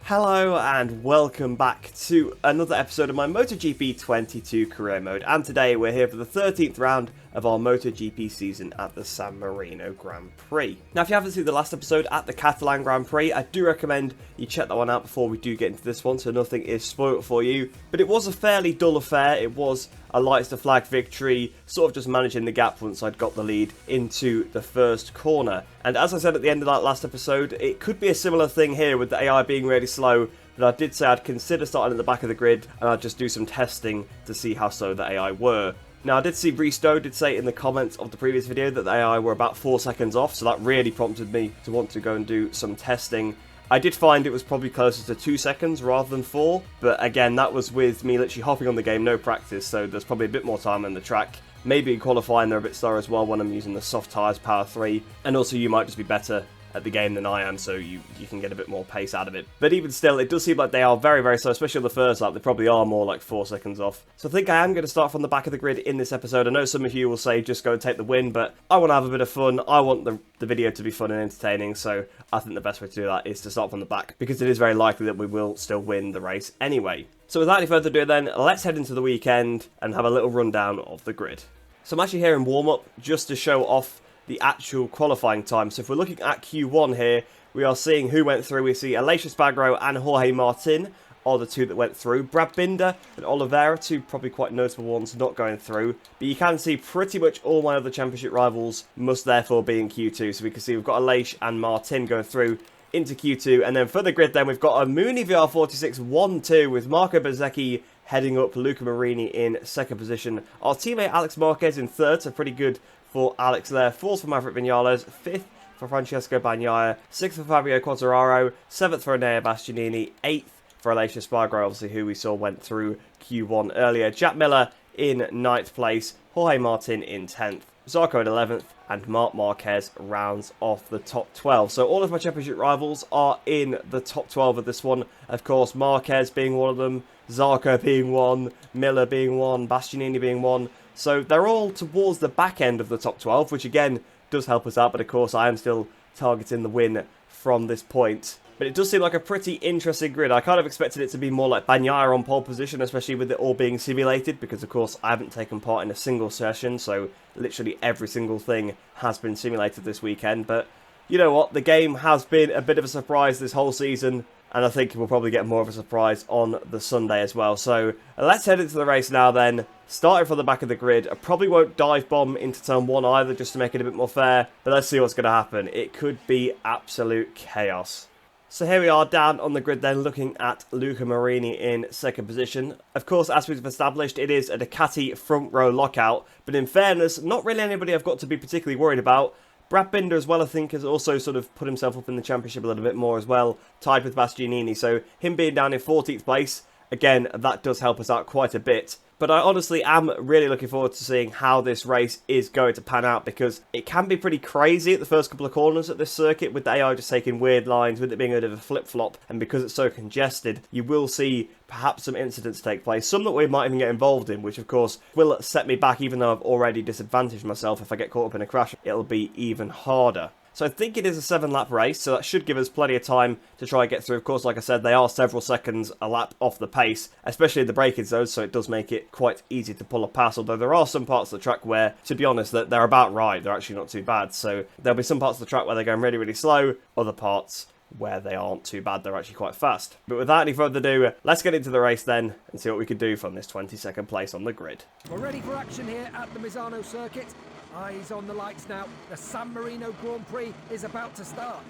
Hello and welcome back to another episode of my MotoGP 22 career mode, and today we're here for the 13th round of our MotoGP season at the San Marino Grand Prix. Now if you haven't seen the last episode at the Catalan Grand Prix, I do recommend you check that one out before we do get into this one so nothing is spoilt for you. But it was a fairly dull affair. It was a lights to flag victory, sort of just managing the gap once I'd got the lead into the first corner. And as I said at the end of that last episode, it could be a similar thing here with the AI being really slow, but I did say I'd consider starting at the back of the grid and I'd just do some testing to see how slow the AI were. Now I did see Bristow did say in the comments of the previous video that the AI were about 4 seconds off, so that really prompted me to want to go and do some testing. I did find it was probably closer to 2 seconds rather than 4, but again that was with me literally hopping on the game, no practice, so there's probably a bit more time on the track. Maybe in qualifying they're a bit slower as well when I'm using the soft tyres Power 3, and also you might just be better at the game than I am, so you can get a bit more pace out of it. But even still, it does seem like they are very, very slow, especially on the first lap. They probably are more like 4 seconds off. So I think I am going to start from the back of the grid in this episode. I know some of you will say just go and take the win, but I want to have a bit of fun. I want the video to be fun and entertaining, so I think the best way to do that is to start from the back, because it is very likely that we will still win the race anyway. So without any further ado then, let's head into the weekend and have a little rundown of the grid. So I'm actually here in warm-up just to show off the actual qualifying time. So if we're looking at Q1 here, we are seeing who went through. We see Aleix Espargaro and Jorge Martin are the two that went through. Brad Binder and Oliveira, two probably quite notable ones not going through. But you can see pretty much all my other championship rivals must therefore be in Q2. So we can see we've got Aleix and Martin going through into Q2. And then for the grid then, we've got a Mooney VR46 1-2 with Marco Bezzecchi heading up, Luca Marini in second position. Our teammate Alex Marquez in third, so pretty good for Alex there. Fourth for Maverick Vinales, fifth for Francesco Bagnaia, sixth for Fabio Quartararo, seventh for Enea Bastianini, eighth for Aleix Espargaro, obviously who we saw went through Q1 earlier. Jack Miller in ninth place, Jorge Martin in 10th, Zarco in 11th, and Marc Marquez rounds off the top 12. So all of my championship rivals are in the top 12 of this one. Of course, Marquez being one of them, Zarco being one, Miller being one, Bastianini being one. So they're all towards the back end of the top 12, which again does help us out. But of course, I am still targeting the win from this point. But it does seem like a pretty interesting grid. I kind of expected it to be more like Bagnaia on pole position, especially with it all being simulated, because of course I haven't taken part in a single session, so literally every single thing has been simulated this weekend. But you know what, the game has been a bit of a surprise this whole season, and I think we'll probably get more of a surprise on the Sunday as well. So let's head into the race now then. Starting from the back of the grid, I probably won't dive bomb into turn 1 either, just to make it a bit more fair, but let's see what's going to happen. It could be absolute chaos. So here we are down on the grid then, looking at Luca Marini in second position. Of course, as we've established, it is a Ducati front row lockout, but in fairness, not really anybody I've got to be particularly worried about. Brad Binder as well, I think, has also sort of put himself up in the championship a little bit more as well, tied with Bastianini. So him being down in 14th place, again, that does help us out quite a bit. But I honestly am really looking forward to seeing how this race is going to pan out, because it can be pretty crazy at the first couple of corners at this circuit, with the AI just taking weird lines, with it being a bit of a flip-flop, and because it's so congested, you will see perhaps some incidents take place, some that we might even get involved in, which of course will set me back. Even though I've already disadvantaged myself, if I get caught up in a crash, it'll be even harder. So I think it is a 7-lap race, so that should give us plenty of time to try and get through. Of course, like I said, they are several seconds a lap off the pace, especially in the braking zones, so it does make it quite easy to pull a pass, although there are some parts of the track where, to be honest, that they're about right. They're actually not too bad. So there'll be some parts of the track where they're going really, really slow, other parts where they aren't too bad, they're actually quite fast. But without any further ado, let's get into the race then and see what we can do from this 22nd place on the grid. We're ready for action here at the Misano circuit. Eyes on the lights now. The San Marino Grand Prix is about to start.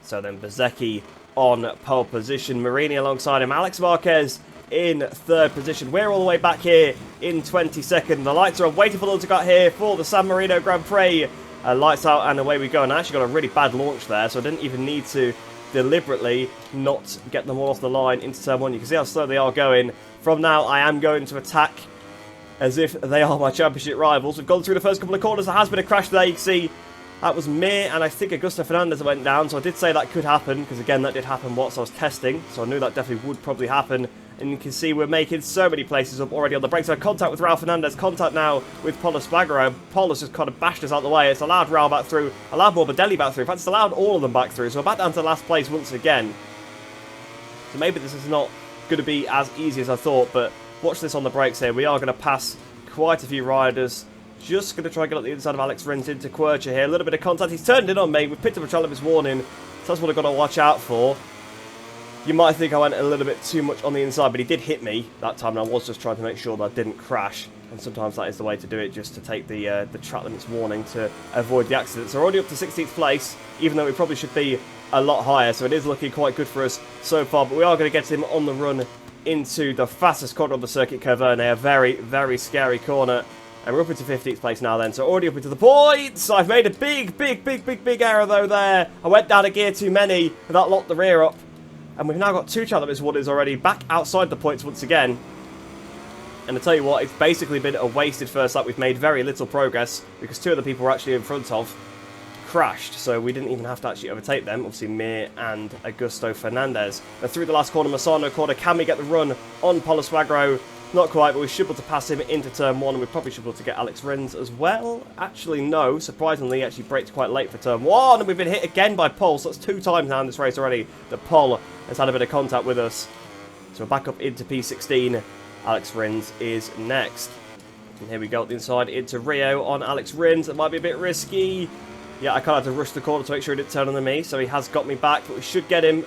So then Bezzecchi on pole position, Marini alongside him, Alex Marquez in third position. We're all the way back here in 22nd. The lights are on, waiting for them to get here for the San Marino Grand Prix. Lights out and away we go. And I actually got a really bad launch there, so I didn't even need to deliberately not get them all off the line into turn 1. You can see how slow they are going. From now, I am going to attack as if they are my championship rivals. We've gone through the first couple of corners. There has been a crash there. You can see that was Mir and I think Augusto Fernandez that went down. So I did say that could happen, because again, that did happen whilst I was testing. So I knew that definitely would probably happen. And you can see we're making so many places up already on the brakes. So contact with Raul Fernandez, contact now with Pol Espargaro. Pol has just kind of bashed us out of the way. It's allowed Raul back through, allowed Morbidelli back through. In fact, it's allowed all of them back through. So we're back down to last place once again. So maybe this is not going to be as easy as I thought, but watch this on the brakes here. We are going to pass quite a few riders. Just going to try and get up the inside of Alex Rins into Quercher here. A little bit of contact. He's turned in on me. We've picked up a trail of his warning. So that's what I've got to watch out for. You might think I went a little bit too much on the inside, but he did hit me that time, and I was just trying to make sure that I didn't crash. And sometimes that is the way to do it, just to take the track limits warning to avoid the accidents. So we're already up to 16th place, even though we probably should be a lot higher. So it is looking quite good for us so far, but we are going to get him on the run into the fastest corner of the circuit, Curvone. A very, very scary corner. And we're up into 15th place now then, so already up into the points. I've made a big error though there. I went down a gear too many, and that locked the rear up. And we've now got 2 track limits warnings already, back outside the points once again. And I tell you what, it's basically been a wasted first lap. We've made very little progress, because 2 of the people we're actually in front of crashed, so we didn't even have to actually overtake them. Obviously, Mir and Augusto Fernandez. And through the last corner, Misano corner, can we get the run on Poliswagro? Not quite, but we should be able to pass him into turn 1, and we probably should be able to get Alex Rins as well. Actually, no. Surprisingly, he actually braked quite late for turn 1, and we've been hit again by Pol. So that's 2 times now in this race already that Pol has had a bit of contact with us. So we're back up into P16. Alex Rins is next. And here we go, the inside into Rio on Alex Rins. It might be a bit risky. Yeah, I kind of had to rush the corner to make sure he didn't turn on me, so he has got me back, but we should get him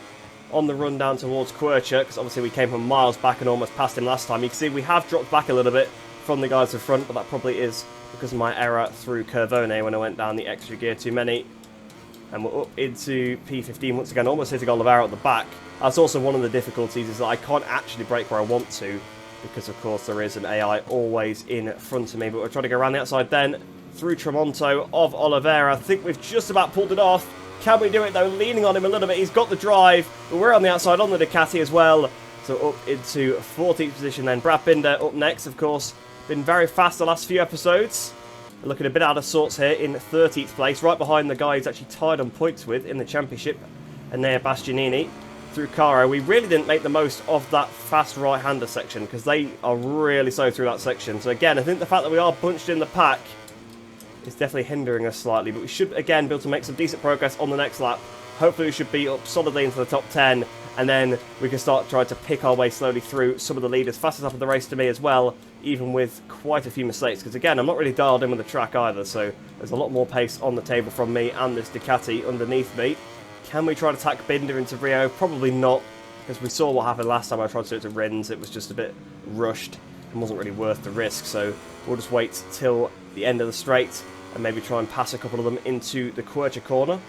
on the run down towards Quercher, because obviously we came from miles back and almost passed him last time. You can see we have dropped back a little bit from the guys in front, but that probably is because of my error through Curvone when I went down the extra gear too many. And we're up into P15 once again, almost hitting Oliveira at the back. That's also one of the difficulties, is that I can't actually brake where I want to, because of course there is an AI always in front of me. But we're trying to go around the outside then, through Tremonto of Oliveira. I think we've just about pulled it off. Can we do it though? Leaning on him a little bit. He's got the drive, but we're on the outside on the Ducati as well. So up into 14th position then. Brad Binder up next, of course. Been very fast the last few episodes. Looking a bit out of sorts here in 13th place, right behind the guy he's actually tied on points with in the championship, Enea Bastianini. Through Caro, we really didn't make the most of that fast right-hander section, because they are really slow through that section. So again, I think the fact that we are bunched in the pack is definitely hindering us slightly, but we should again be able to make some decent progress on the next lap. Hopefully we should be up solidly into the top 10, and then we can start trying to pick our way slowly through some of the leaders. Fastest lap of the race to me as well, even with quite a few mistakes, because again, I'm not really dialed in with the track either, so there's a lot more pace on the table from me and this Ducati underneath me. Can we try to attack Binder into Rio? Probably not, because we saw what happened last time I tried to do it to Rins. It was just a bit rushed and wasn't really worth the risk, so we'll just wait till the end of the straight and maybe try and pass a couple of them into the Quercher corner.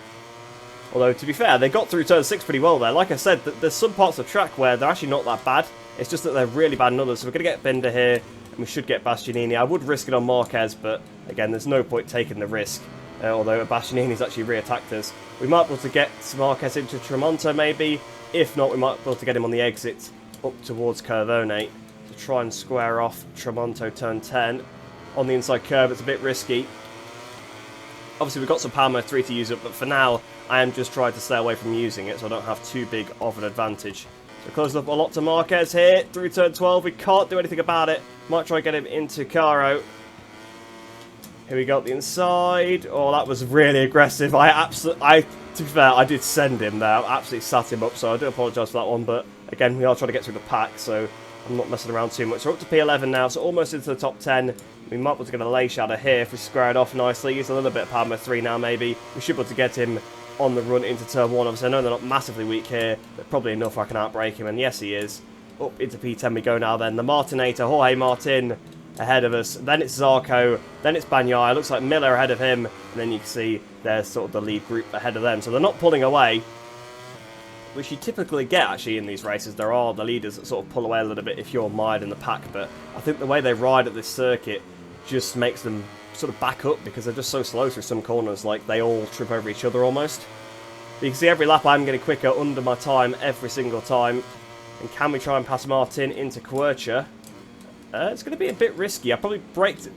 Although, to be fair, they got through turn 6 pretty well there. Like I said, there's some parts of the track where they're actually not that bad. It's just that they're really bad in others. So we're going to get Binder here, and we should get Bastianini. I would risk it on Marquez, but again, there's no point taking the risk. Although Bastianini's actually re-attacked us. We might be able to get Marquez into Tremonto maybe. If not, we might be able to get him on the exit up towards Curvone to try and square off Tremonto turn 10. On the inside curve, it's a bit risky. Obviously, we've got some Power Mode 3 to use up, but for now, I am just trying to stay away from using it so I don't have too big of an advantage. So closing up a lot to Marquez here through turn 12. We can't do anything about it. Might try and get him into Caro. Here we go at the inside. Oh, that was really aggressive. To be fair, I did send him there. I absolutely sat him up, so I do apologise for that one. But again, we are trying to get through the pack, so I'm not messing around too much. We're up to P11 now, so almost into the top 10. We might be able to get a lay shadow here if we square it off nicely. Use a little bit of Power Mode 3 now, maybe. We should be able to get him on the run into turn 1. Obviously, I know they're not massively weak here, but probably enough where I can outbrake him. And yes, he is. Up into P10 we go now then. The Martinator, Jorge Martin, ahead of us. Then it's Zarco. Then it's Bagnaia. Looks like Miller ahead of him. And then you can see there's sort of the lead group ahead of them. So they're not pulling away, which you typically get actually in these races. There are the leaders that sort of pull away a little bit if you're mired in the pack. But I think the way they ride at this circuit just makes them sort of back up, because they're just so slow through some corners. Like, they all trip over each other almost. But you can see every lap I'm getting quicker under my time every single time. And can we try and pass Martin into Quercher? It's going to be a bit risky. I probably braked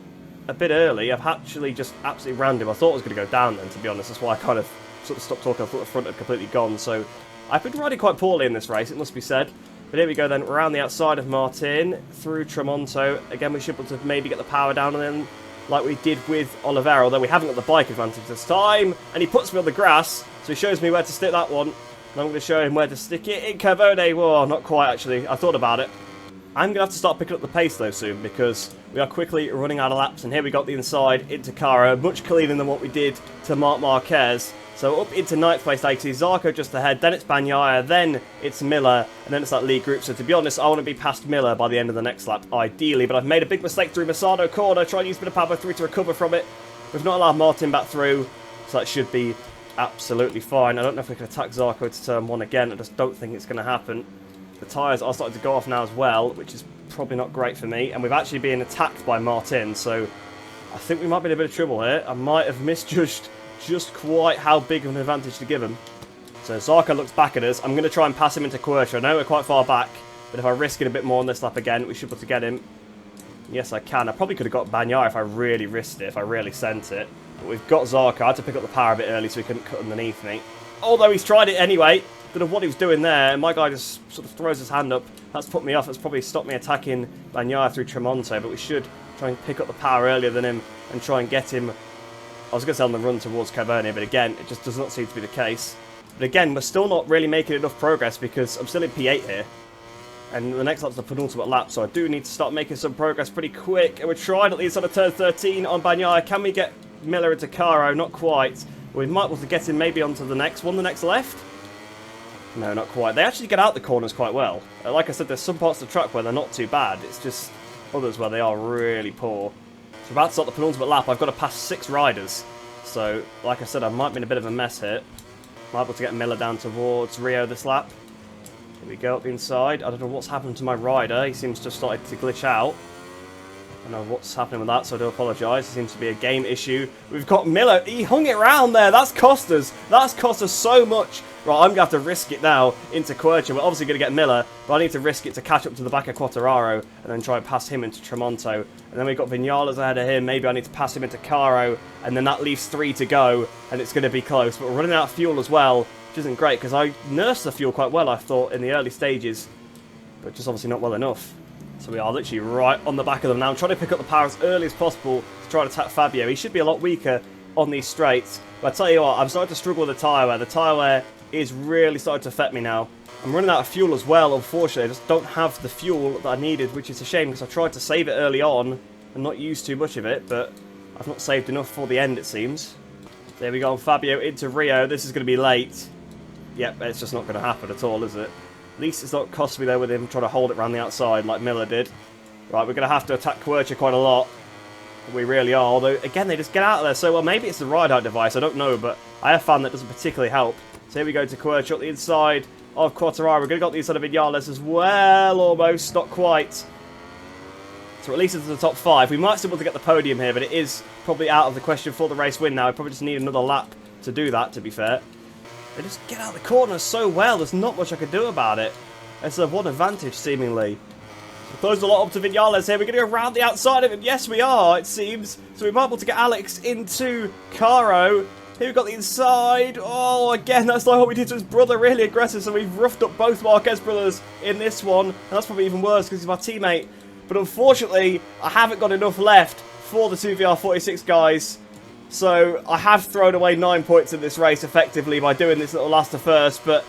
a bit early. I've actually just absolutely rammed him. I thought it was going to go down then, to be honest. That's why I kind of sort of stopped talking. I thought the front had completely gone. So I've been riding quite poorly in this race, it must be said. But here we go then, around the outside of Martin, through Tremonto. Again, we should be able to maybe get the power down on him, like we did with Oliveira, although we haven't got the bike advantage this time. And he puts me on the grass, so he shows me where to stick that one. And I'm going to show him where to stick it in Carbone. Whoa, not quite actually. I thought about it. I'm going to have to start picking up the pace though soon because we are quickly running out of laps. And here we got the inside into Caro, much cleaner than what we did to Marc Marquez. So up into 9th place, I see Zarco just ahead, then it's Bagnaia, then it's Miller, and then it's that lead group. So to be honest, I want to be past Miller by the end of the next lap, ideally. But I've made a big mistake through Misano corner, trying to use a bit of power through to recover from it. We've not allowed Martin back through, so that should be absolutely fine. I don't know if we can attack Zarco to turn 1 again. I just don't think it's going to happen. The tyres are starting to go off now as well, which is probably not great for me. And we've actually been attacked by Martin, so I think we might be in a bit of trouble here. I might have misjudged just quite how big of an advantage to give him. So Zarco looks back at us. I'm going to try and pass him into Quercia. I know we're quite far back, but if I risk it a bit more on this lap again, we should be able to get him. Yes, I can. I probably could have got Bagnaia if I really risked it, if I really sent it. But we've got Zarco. I had to pick up the power a bit early so he couldn't cut underneath me. Although he's tried it anyway. Don't know what he was doing there. And my guy just sort of throws his hand up. That's put me off. That's probably stopped me attacking Bagnaia through Tremonto. But we should try and pick up the power earlier than him and try and get him. I was going to say on the run towards Carbone, but again, it just does not seem to be the case. But again, we're still not really making enough progress because I'm still in P8 here. And the next lap's the penultimate lap, so I do need to start making some progress pretty quick. And we're trying at least on a turn 13 on Bagnaia. Can we get Miller into Caro? Not quite. We might be able to get him maybe onto the next one, the next left. No, not quite. They actually get out the corners quite well. Like I said, there's some parts of the track where they're not too bad. It's just others where they are really poor. So we're about to start the penultimate lap. I've got to pass 6 riders. So, like I said, I might be in a bit of a mess here. Might be able to get Miller down towards Rio this lap. Here we go up the inside. I don't know what's happened to my rider. He seems to have started to glitch out. I don't know what's happening with that, so I do apologise. It seems to be a game issue. We've got Miller. He hung it round there. That's cost us. That's cost us so much. Right, I'm going to have to risk it now into Quercia. We're obviously going to get Miller, but I need to risk it to catch up to the back of Quartararo and then try and pass him into Tremonto. And then we've got Vinales ahead of him. Maybe I need to pass him into Caro, and then that leaves 3 to go, and it's going to be close. But we're running out of fuel as well, which isn't great, because I nursed the fuel quite well, I thought, in the early stages, but just obviously not well enough. So we are literally right on the back of them now. I'm trying to pick up the power as early as possible to try and attack Fabio. He should be a lot weaker on these straights. But I tell you what, I'm starting to struggle with the tyre wear. The tyre wear is really starting to affect me now. I'm running out of fuel as well, unfortunately. I just don't have the fuel that I needed, which is a shame because I tried to save it early on and not use too much of it, but I've not saved enough for the end, it seems. There we go, Fabio into Rio. This is going to be late. Yep, it's just not going to happen at all, is it? At least it's not cost me there with him trying to hold it around the outside like Miller did. Right, we're going to have to attack Quercia quite a lot. We really are, although, again, they just get out of there. So, well, maybe it's the ride-out device, I don't know, but I have found that doesn't particularly help. So here we go to Quercia up the inside of Quartararo. We're going to get the inside of Vinales as well, almost, not quite. So at least into the top 5. We might still be able to get the podium here, but it is probably out of the question for the race win now. I probably just need another lap to do that, to be fair. They just get out the corners so well, there's not much I can do about it. It's a one advantage, seemingly. So close a lot up to Vinales here. We're going to go around the outside of him. Yes, we are, it seems. So we might be able to get Alex into Caro. Here we've got the inside. Oh, again, that's like what we did to his brother. Really aggressive. So we've roughed up both Marquez brothers in this one. And that's probably even worse because he's my teammate. But unfortunately, I haven't got enough left for the 2VR46 guys. So I have thrown away 9 points in this race effectively by doing this little last to first. But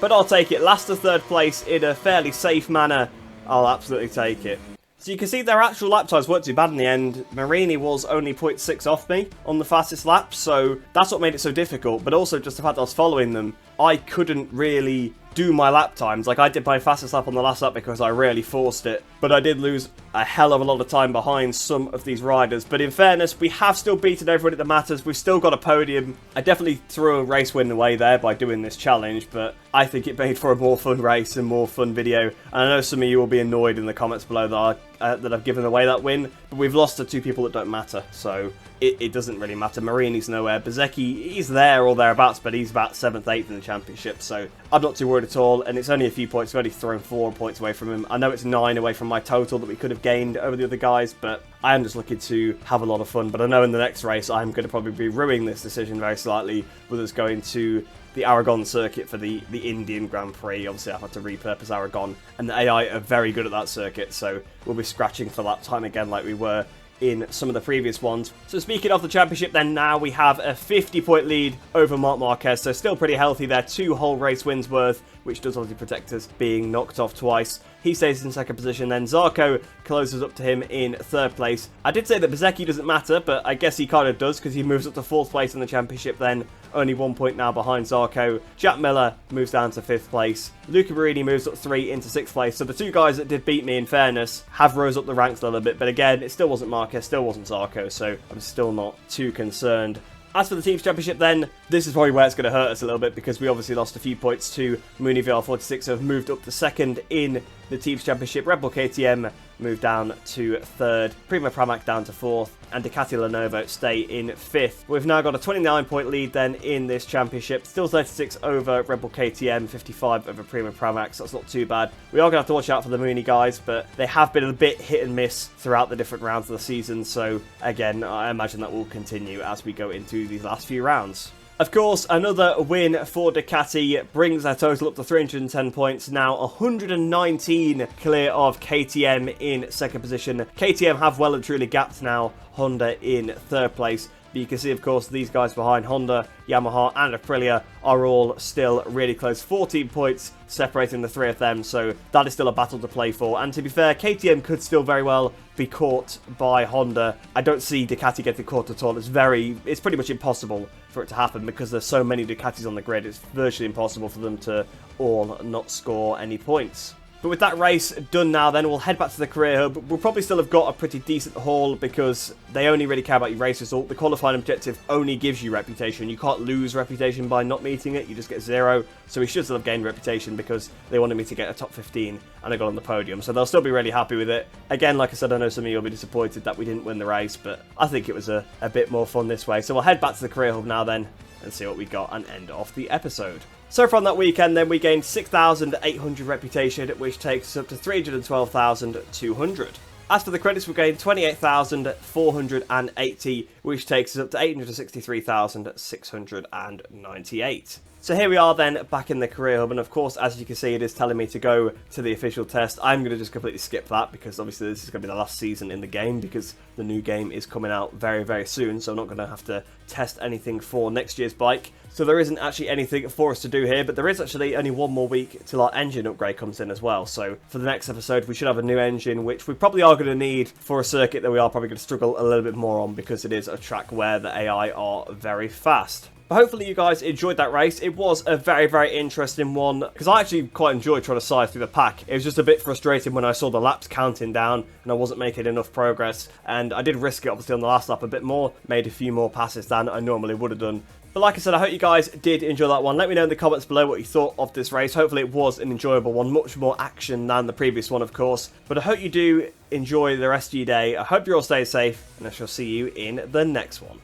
I'll take it. Last to third place in a fairly safe manner. I'll absolutely take it. So you can see their actual lap times weren't too bad in the end. Marini was only 0.6 off me on the fastest lap, so that's what made it so difficult. But also just the fact that I was following them, I couldn't really do my lap times. Like, I did my fastest lap on the last lap because I really forced it. But I did lose a hell of a lot of time behind some of these riders. But in fairness, we have still beaten everybody that matters. We've still got a podium. I definitely threw a race win away there by doing this challenge, but I think it made for a more fun race and more fun video. And I know some of you will be annoyed in the comments below that I've given away that win, but we've lost to 2 people that don't matter, so it doesn't really matter. Marini's nowhere. Bezzecchi, he's there or thereabouts, but he's about 7th, 8th in the championship, so I'm not too worried at all, and it's only a few points. We've only thrown 4 points away from him. I know it's 9 away from my total that we could have gained over the other guys, but I am just looking to have a lot of fun. But I know in the next race, I'm going to probably be ruining this decision very slightly with us going to the Aragon circuit for the Indian Grand Prix. Obviously, I've had to repurpose Aragon, and the AI are very good at that circuit, so we'll be scratching for lap time again like we were in some of the previous ones. So speaking of the championship then, now we have a 50-point lead over Marc Marquez, so still pretty healthy there, 2 whole race wins worth, which does obviously protect us being knocked off twice. He stays in second position, then Zarco closes up to him in third place. I did say that Bezzecchi doesn't matter, but I guess he kind of does, because he moves up to fourth place in the championship then, only 1 point now behind Zarco. Jack Miller moves down to 5th place. Luca Marini moves up 3 into 6th place. So the 2 guys that did beat me, in fairness, have rose up the ranks a little bit. But again, it still wasn't Marquez, still wasn't Zarco, so I'm still not too concerned. As for the Teams Championship then, this is probably where it's going to hurt us a little bit, because we obviously lost a few points to Mooney VR46, who have moved up to 2nd in the Teams Championship. Red Bull KTM moved down to 3rd, Prima Pramac down to 4th, and Ducati Lenovo stay in 5th. We've now got a 29-point lead then in this championship, still 36 over Red Bull KTM, 55 over Prima Pramac, so that's not too bad. We are going to have to watch out for the Mooney guys, but they have been a bit hit and miss throughout the different rounds of the season, so again, I imagine that will continue as we go into these last few rounds. Of course, another win for Ducati brings their total up to 310 points, now 119 clear of KTM in 2nd position. KTM have well and truly gapped now Honda in 3rd place. But you can see, of course, these guys behind Honda, Yamaha and Aprilia are all still really close. 14 points separating the 3 of them, so that is still a battle to play for. And to be fair, KTM could still very well be caught by Honda. I don't see Ducati getting caught at all. It's pretty much impossible for it to happen because there's so many Ducatis on the grid. It's virtually impossible for them to all not score any points. But with that race done now then, we'll head back to the career hub. We'll probably still have got a pretty decent haul because they only really care about your race result. The qualifying objective only gives you reputation. You can't lose reputation by not meeting it. You just get 0. So we should still have gained reputation because they wanted me to get a top 15 and I got on the podium. So they'll still be really happy with it. Again, like I said, I know some of you will be disappointed that we didn't win the race, but I think it was a bit more fun this way. So we'll head back to the career hub now then and see what we got and end off the episode. So from that weekend then, we gained 6,800 reputation, which takes us up to 312,200. As for the credits, we gained 28,480, which takes us up to 863,698. So here we are then, back in the career hub, and of course, as you can see, it is telling me to go to the official test. I'm going to just completely skip that, because obviously this is going to be the last season in the game, because the new game is coming out very, very soon, so I'm not going to have to test anything for next year's bike. So there isn't actually anything for us to do here, but there is actually only 1 more week till our engine upgrade comes in as well. So for the next episode, we should have a new engine, which we probably are going to need for a circuit that we are probably going to struggle a little bit more on, because it is a track where the AI are very fast. But hopefully you guys enjoyed that race. It was a very, very interesting one, because I actually quite enjoyed trying to size through the pack. It was just a bit frustrating when I saw the laps counting down and I wasn't making enough progress. And I did risk it obviously on the last lap a bit more, made a few more passes than I normally would have done. But like I said, I hope you guys did enjoy that one. Let me know in the comments below what you thought of this race. Hopefully it was an enjoyable one, much more action than the previous one, of course. But I hope you do enjoy the rest of your day. I hope you're all staying safe, and I shall see you in the next one.